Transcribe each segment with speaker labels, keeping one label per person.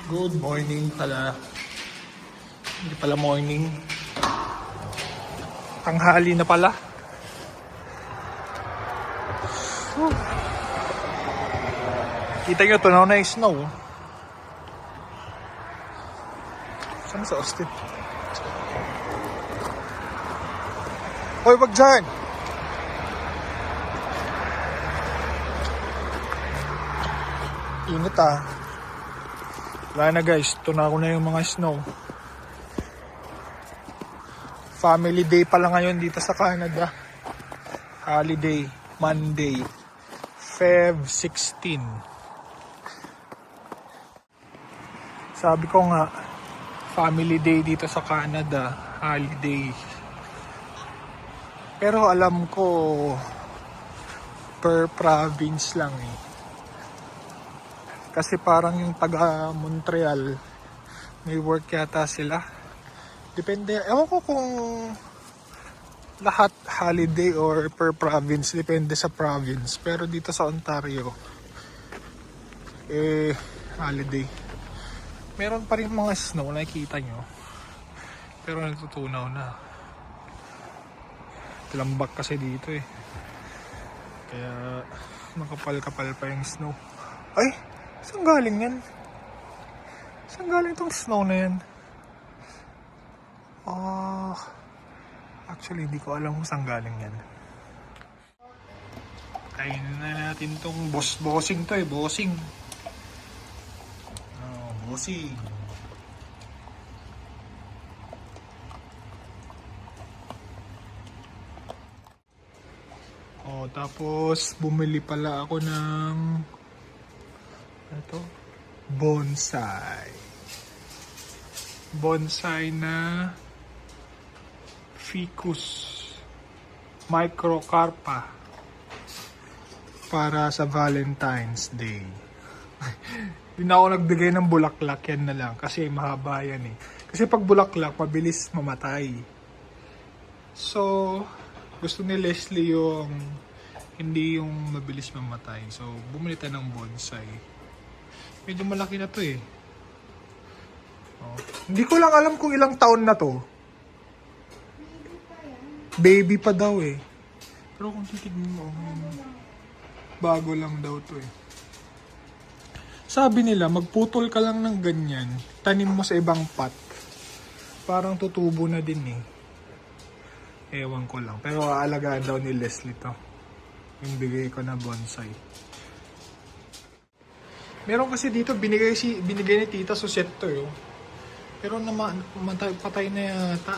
Speaker 1: Good morning pala. Hindi pala morning. Tanghali na pala. Kita nyo, tunaw na yung snow. Saan sa Austin? Hoy, wag dyan! Init ah. Wala na guys, tunaw na yung mga snow. Family day pala ngayon dito sa Canada. Holiday, Monday, Feb 16. Sabi ko nga, family day dito sa Canada, holiday. Pero alam ko, per province lang eh. Kasi parang yung taga Montreal, may work yata sila. Depende, ewan ko kung lahat holiday or per province, depende sa province. Pero dito sa Ontario, holiday. Meron pa rin mga snow, nakikita nyo. Pero natutunaw na. Lambak kasi dito eh. Kaya makapal-kapal pa yung snow. Ay! Saan galing yan? Saan galing tong snow na yan? Actually, hindi ko alam kung saan galing yan. Kainin na natin tong bossing to eh. Bossing. Bossing. Tapos bumili pala ako ng ito, bonsai. Bonsai na ficus microcarpa para sa Valentine's Day. Hindi na ako nagbigay ng bulaklak, yan na lang kasi mahaba yan eh. Kasi pag bulaklak mabilis mamatay. So gusto ni Leslie yung hindi yung mabilis mamatay. So bumili tayo ng bonsai. Medyo malaki na to eh. Hindi ko lang alam kung ilang taon na to. Baby pa daw eh. Pero kung titignan mo, bago lang daw to eh. Sabi nila, magputol ka lang ng ganyan, tanim mo sa ibang pot. Parang tutubo na din eh. Ewan ko lang. Pero aalagaan daw ni Leslie to. Yung bigay ko na bonsai. Meron kasi dito, binigay ni Tita Susette to eh. Pero patay na yata.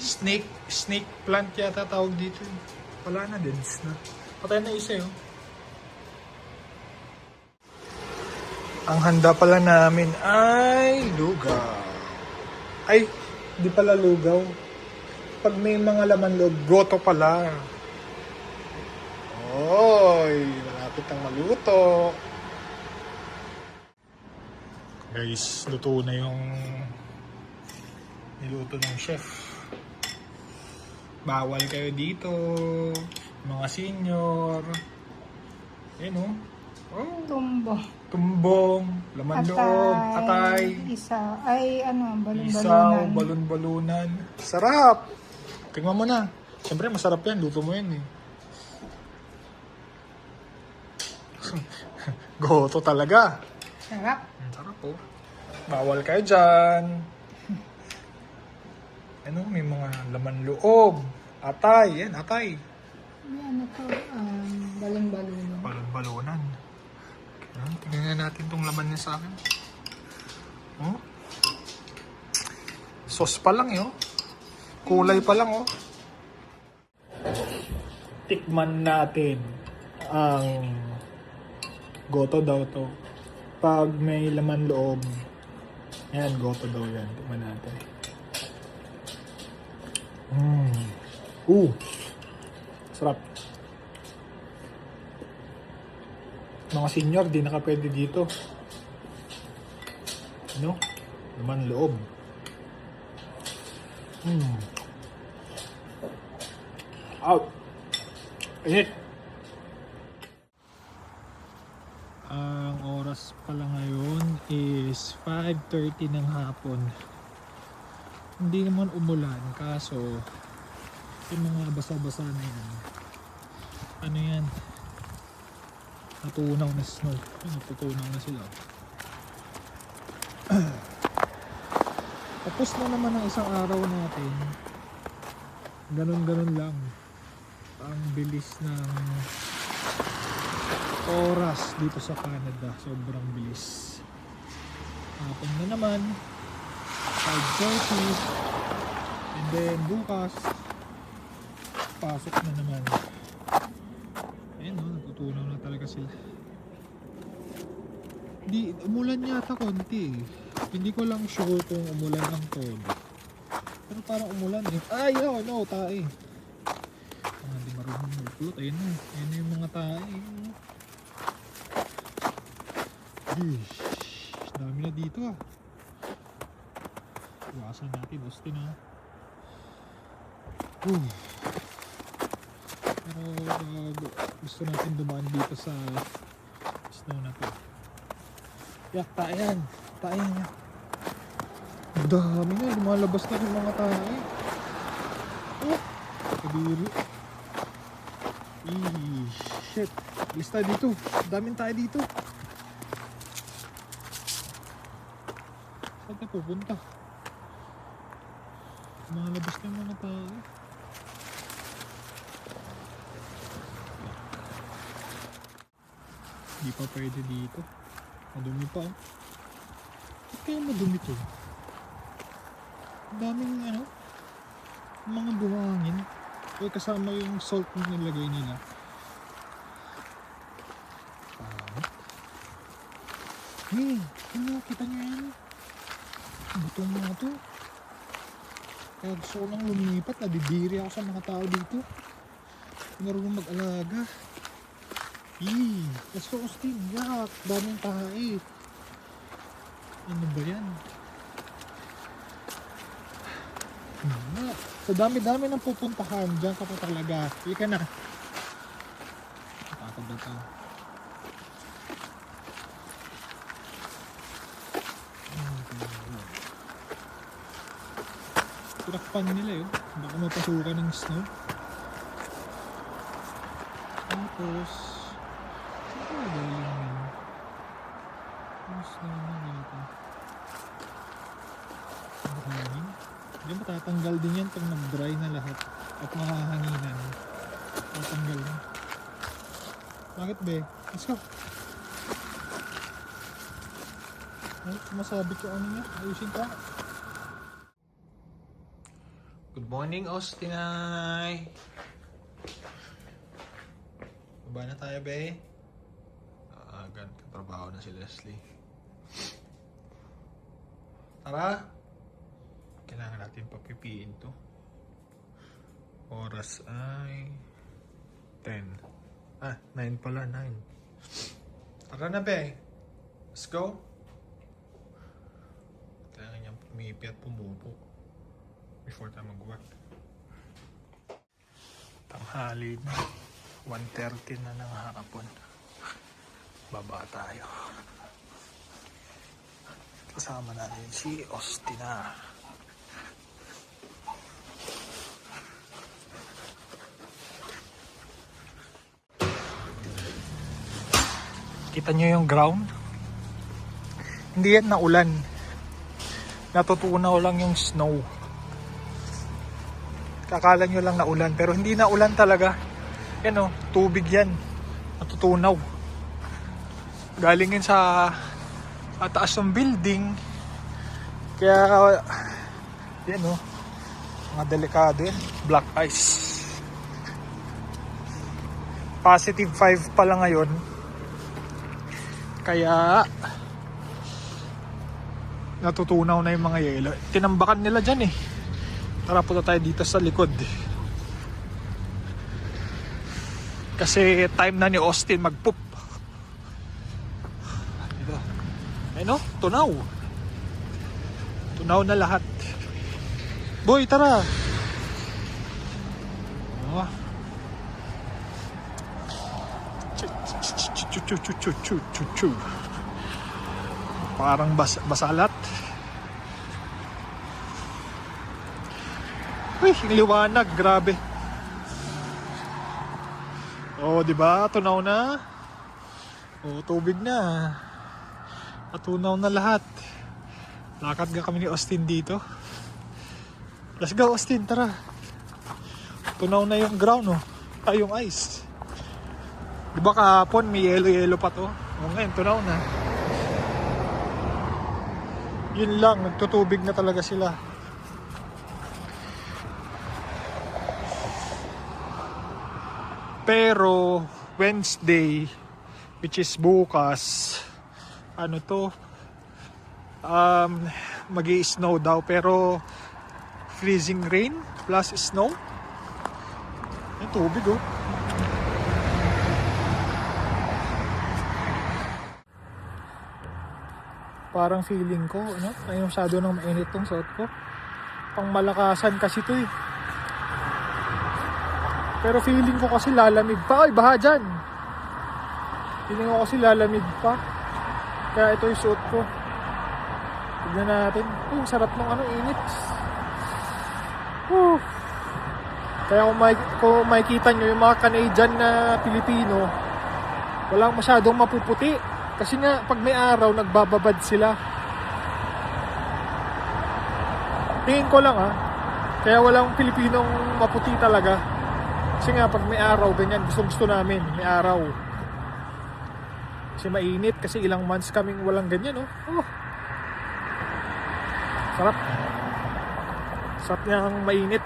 Speaker 1: Snake plant yata tawag dito. Wala na din. Patay na isa yun. Ang handa pala namin ay lugaw. Ay, di pala lugaw. Pag may mga laman loob, goto pala. Oy, malapit ang maluto. Guys, luto na yung niluto ng chef. Bawal kayo dito, mga senior. Ayan o. Oh. Tumbong, laman loob, atay.
Speaker 2: Balon-balunan.
Speaker 1: Balon-balunan. Sarap! Tingnan mo na. Siyempre, masarap yan. Luto mo yan eh. Goto talaga.
Speaker 2: Sarap.
Speaker 1: Sarap po. Bawal kayo dyan. Ano, may mga laman loob. Atay. Yan, atay.
Speaker 2: Yan ito, balon-balunan.
Speaker 1: Balon-balunan. Tingnan natin tong laman niya sa akin. Oh? Sauce pa lang yun. Kulay pa lang oh. Tikman natin ang goto daw to. Pag may laman loob. Yan, goto daw yan. Tikman natin. Sarap. Mga senior, di nakapwede dito. Ano? Laman loob. Out. Init. Ang oras oras pala ngayon is 5:30 ng hapon. Hindi naman umulan, kaso yung mga basa-basa na yan, ano yan, natunaw na snow. Natutunaw na sila. Tapos na naman ang isang araw natin. Ganun-ganun lang ang bilis ng oras dito sa Canada. Sobrang bilis. Hapon na naman 5:30, and then bukas pasok na naman. Ayun, natutunaw na talaga sila. Di, umulan yata konti eh. Hindi ko lang sure kung umulan ng todo. Pero parang umulan eh. Ay, oh no, tae. Hindi marunong magpulot. Ayun na. Ayun na yung mga tae. Ish, dami na dito ah. Iwasan natin, Austin ah. Pero gusto natin dumaan dito sa snow na to. Yak, tayan. Tayan niya. Dami na, lumalabas na yung mga tae. Oh, kadiri. Shit. Alis tayo dito. Daming tayo dito. Saan tayo pupunta? Lumalabas na yung mga tae. Hindi pa pwede dito. Madumi pa. Ba't kaya madumi to? Ang daming ano, mga buhangin. O kasama yung salt na nilagay nila. Hey, ano, kita nyo yan? Butong mga to. Kaya gusto ko lang lumipat. Nadidiri ako sa mga tao dito. Marunong mag-alaga. Let's go, Austin. Yak, daming tae. Ano ba yan? Sa dami-dami ng pupuntahan, dyan ka pa talaga. Hindi ka na. Takot na tao. Turakpan nila yun. Baka mapasukan ng snow. Tapos saan ka galing yun? Ang snow na dito. Ang hangin. Hindi matatanggal din yan pag nag-dry na lahat at mahahanginan. Tatanggal na. Bakit be? Let's go. Ay, sumasabi ko ano niya. Ayusin ko. Good morning, Austinay! Baba na tayo, be. Katrabaho na si Leslie. Tara! Kailangan natin papipiin to. Oras ay 10. 9 pala, 9. Tara na, be. Let's go. Kailangan niyang pumipi at pumupo before tayo mag-work. Tanghali na. 1:30 na ng hapon. Baba tayo. Kasama natin si Austina. Kita nyo yung ground? Hindi yan naulan. Natutunaw lang yung snow. Kakala nyo lang naulan, pero hindi naulan talaga. Yan o, tubig yan. Natutunaw. Galing yan sa taas ng building. Kaya, yan o, mga delikado yan. Black ice. Positive 5 pala ngayon. Kaya, natutunaw na yung mga yelo. Tinambakan nila dyan eh. Tara, punta tayo dito sa likod. Kasi time na ni Austin mag-poop. Dito. Ayun o, tunaw. Tunaw na lahat. Boy, tara. Oh. Parang basalat. Uy, ang liwanag, grabe. Oh, di ba? Tunaw na. Oh, tubig na. Natunaw na lahat. Lakad nga kami ni Austin dito. Let's go, Austin, tara. Tunaw na yung ground, oh. Ay, yung ice. Di ba kahapon may yelo-yelo pa to? O ngayon, tunaw na. Yun lang, nagtutubig na talaga sila. Pero Wednesday, which is bukas, ano to, magi-snow daw, pero freezing rain plus snow. Yung tubig, oh. Parang feeling ko, ano, ay masyado nang mainit tong suot ko. Pang malakasan kasi to eh. Pero feeling ko kasi lalamig pa. Ay, baha dyan. Feeling ko kasi lalamig pa. Kaya ito yung suot ko. Tignan natin. Oh, sarap ng ano, init. Kaya kung makikita nyo yung mga Canadian na Pilipino, walang masyadong mapuputi. Kasi nga, pag may araw, nagbababad sila. Tingin ko lang kaya walang Pilipinong maputi talaga. Kasi nga, pag may araw, ganyan, gusto namin, may araw. Kasi mainit, kasi ilang months kaming walang ganyan, oh. Sarap. Sarap niya ang mainit.